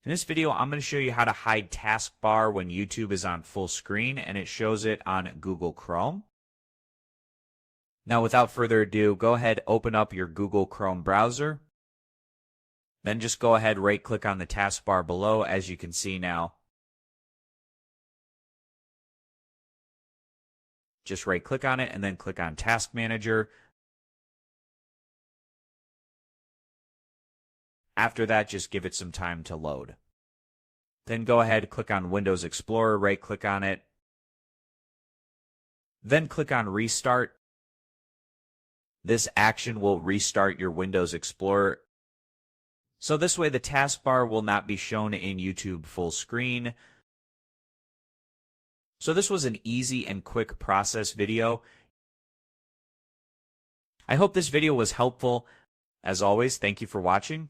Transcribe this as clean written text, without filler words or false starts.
In this video, I'm going to show you how to hide Taskbar when YouTube is on full screen, and it shows it on Google Chrome. Now, without further ado, go ahead, open up your Google Chrome browser. Then just go ahead, right-click on the taskbar below, as you can see now. Just right-click on it, and then click on Task Manager. After that, just give it some time to load. Then go ahead, click on Windows Explorer, right-click on it. Then click on Restart. This action will restart your Windows Explorer. So this way the taskbar will not be shown in YouTube full screen. So this was an easy and quick process video. I hope this video was helpful. As always, thank you for watching.